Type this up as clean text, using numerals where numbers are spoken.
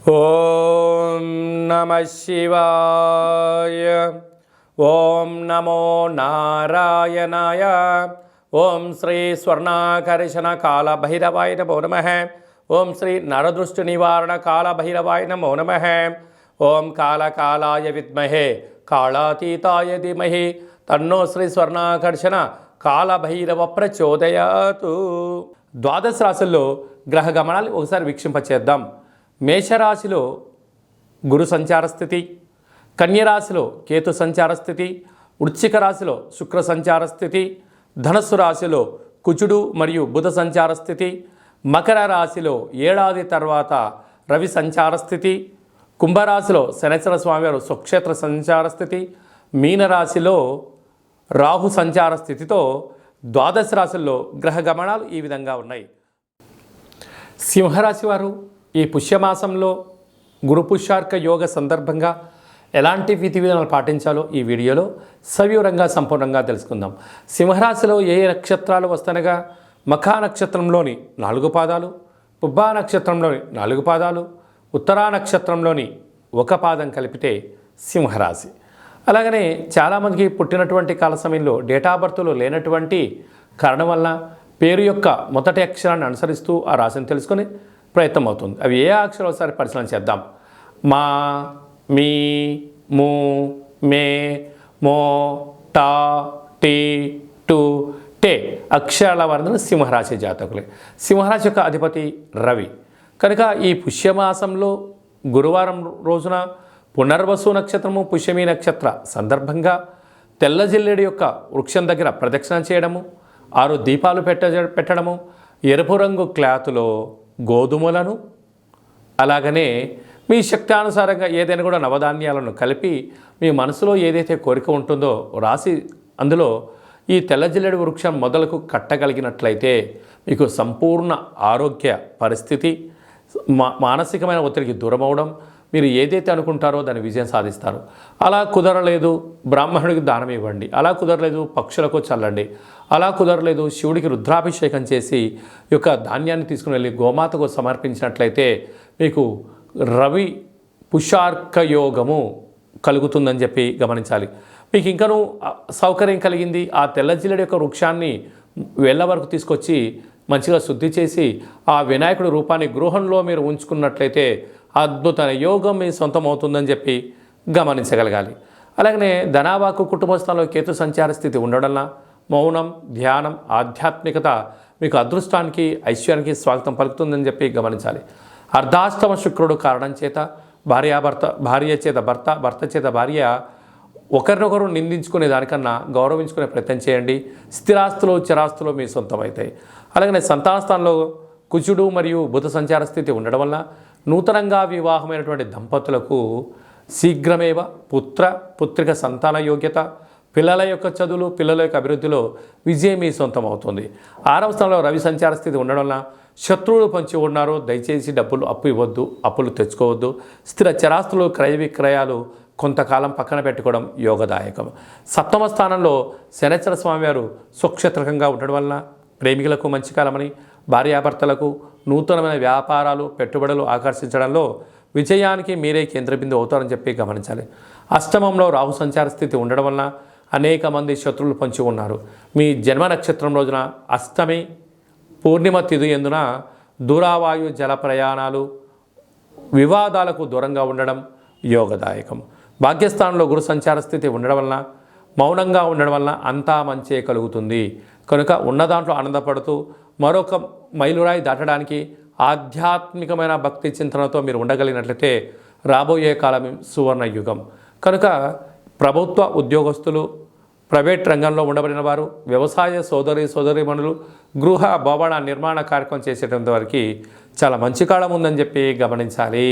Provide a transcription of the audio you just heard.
ఓం నమః శివాయ. ఓం నమో నారాయణాయ. ఓం శ్రీ స్వర్ణాకర్షణ కాల భైరవాయ నమో నమః. ఓం శ్రీ నరదృష్టి నివారణ కాల భైరవాయ నమో నమః. ఓం కాళకాలాయ విద్మహే కాళాతీతాయ ధీమహి తన్నో శ్రీ స్వర్ణాకర్షణ కాలభైరవ ప్రచోదయాతు. ద్వాదశ రాశుల్లో గ్రహ గమనాలు ఒకసారి వీక్షింపచేద్దాం. మేషరాశిలో గురు సంచార స్థితి, కన్యరాశిలో కేతు సంచార స్థితి, వృశ్చిక రాశిలో శుక్ర సంచార స్థితి, ధనస్సు రాశిలో కుజుడు మరియు బుధ సంచార స్థితి, మకర రాశిలో ఏడాది తర్వాత రవి సంచార స్థితి, కుంభరాశిలో శనేశ్వర స్వామివారు స్వక్షేత్ర సంచార స్థితి, మీనరాశిలో రాహు సంచార స్థితితో ద్వాదశ రాశుల్లో గ్రహ గమనాలు ఈ విధంగా ఉన్నాయి. సింహరాశి వారు ఈ పుష్యమాసంలో గురు పుష్యార్క యోగ సందర్భంగా ఎలాంటి విధి విధానాలు పాటించాలో ఈ వీడియోలో సవివరంగా సంపూర్ణంగా తెలుసుకుందాం. సింహరాశిలో ఏ నక్షత్రాలు వస్తనగా మఖా నక్షత్రంలోని 4 పాదాలు, పుబ్బా నక్షత్రంలోని 4 పాదాలు, ఉత్తరా నక్షత్రంలోని 1 పాదం కలిపితే సింహరాశి. అలాగనే చాలామందికి పుట్టినటువంటి కాల సమయంలో డేటా బర్త్లో లేనటువంటి కారణం వల్ల పేరు యొక్క మొదటి అక్షరాన్ని అనుసరిస్తూ ఆ రాశిని తెలుసుకొని ప్రయత్నం అవుతుంది. అవి ఏ అక్షరాలు ఒకసారి పరిశీలన చేద్దాం. మా, మీ, ము, మే, మో, టా, టీ, టు, టే అక్షరాల వర్ణన సింహరాశి జాతకులే. సింహరాశి యొక్క అధిపతి రవి. కనుక ఈ పుష్యమాసంలో గురువారం రోజున పునర్వసు నక్షత్రము పుష్యమీ నక్షత్ర సందర్భంగా తెల్ల జిల్లేడు యొక్క వృక్షం దగ్గర ప్రదక్షిణ చేయడము, 6 దీపాలు పెట్టడము, ఎరుపు రంగు క్లాతులో గోధుమలను అలాగనే మీ శక్తానుసారంగా ఏదైనా కూడా నవధాన్యాలను కలిపి మీ మనసులో ఏదైతే కోరిక ఉంటుందో రాసి అందులో ఈ తెల్ల జిల్లేడు వృక్షం మొదలకు కట్టగలిగినట్లయితే మీకు సంపూర్ణ ఆరోగ్య పరిస్థితి, మానసికమైన ఒత్తిడికి దూరం అవడం, మీరు ఏదైతే అనుకుంటారో దాన్ని విజయం సాధిస్తారు. అలా కుదరలేదు బ్రాహ్మణుడికి దానం ఇవ్వండి, అలా కుదరలేదు పక్షులకు చల్లండి, అలా కుదరలేదు శివుడికి రుద్రాభిషేకం చేసి ఈ యొక్క ధాన్యాన్ని తీసుకుని వెళ్ళి గోమాతకు సమర్పించినట్లయితే మీకు రవి పుష్యార్క యోగము కలుగుతుందని చెప్పి గమనించాలి. మీకు ఇంకనూ సౌకర్యం కలిగింది ఆ తెల్ల జిల్లేడు యొక్క వృక్షాన్ని వేళ్ళ వరకు తీసుకొచ్చి మంచిగా శుద్ధి చేసి ఆ వినాయకుడి రూపాన్ని గృహంలో మీరు ఉంచుకున్నట్లయితే అద్భుతమైన యోగం మీ సొంతం అవుతుందని చెప్పి గమనించగలగాలి. అలాగనే ధనావాకు కుటుంబ స్థానంలో కేతు సంచార స్థితి ఉండడంలో మౌనం, ధ్యానం, ఆధ్యాత్మికత మీకు అదృష్టానికి ఐశ్వర్యానికి స్వాగతం పలుకుతుందని చెప్పి గమనించాలి. అర్ధాష్టమ శుక్రుడు కారణం చేత భార్య చేత భర్త, భర్త చేత భార్య ఒకరినొకరు నిందించుకునే దానికన్నా గౌరవించుకునే ప్రయత్నం చేయండి. స్థిరాస్తులు చిరాస్తులు మీ సొంతం అవుతాయి. అలాగనే సంతాన స్థానంలో కుజుడు మరియు బుధ సంచార స్థితి ఉండడం వల్ల నూతనంగా వివాహమైనటువంటి దంపతులకు శీఘ్రమేవ పుత్రిక సంతాన యోగ్యత, పిల్లల యొక్క చదువులు, పిల్లల యొక్క అభివృద్ధిలో విజయం మీ సొంతం అవుతుంది. 6వ స్థానంలో రవి సంచార స్థితి ఉండడం వల్ల శత్రువులు పంచి ఉన్నారు, దయచేసి డబ్బులు అప్పు ఇవ్వద్దు, అప్పులు తెచ్చుకోవద్దు. స్థిర చరాస్తులు క్రయ విక్రయాలు కొంతకాలం పక్కన పెట్టుకోవడం యోగదాయకం. 7వ స్థానంలో శనేశ్వర స్వామివారు స్వక్షేత్రకంగా ఉండడం వలన ప్రేమికులకు మంచి కాలమని, భార్యాభర్తలకు నూతనమైన వ్యాపారాలు పెట్టుబడులు ఆకర్షించడంలో విజయానికి మీరే కేంద్ర బిందువు అవుతారని చెప్పి గమనించాలి. అష్టమంలో రాహు సంచార స్థితి ఉండడం వలన అనేక మంది శత్రువులు పంచి ఉన్నారు. మీ జన్మ నక్షత్రం రోజున అష్టమి పూర్ణిమ తిథి ఎందున దూరావాయు జల ప్రయాణాలు, వివాదాలకు దూరంగా ఉండడం యోగదాయకం. భాగ్యస్థానంలో గురు సంచార స్థితి ఉండడం వలన మౌనంగా ఉండడం వలన అంతా మంచే కలుగుతుంది. కనుక ఉన్న దాంట్లో ఆనందపడుతూ మరొక మైలురాయి దాటడానికి ఆధ్యాత్మికమైన భక్తి చింతనతో మీరు ఉండగలిగినట్లయితే రాబోయే కాలం సువర్ణ యుగం. కనుక ప్రభుత్వ ఉద్యోగస్తులు, ప్రైవేట్ రంగంలో ఉండబడిన వారు, వ్యవసాయ సోదరీమణులు, గృహ భవన నిర్మాణ కార్యక్రమం చేసేటంత వరకు చాలా మంచి కాలం ఉందని చెప్పి గమనించాలి.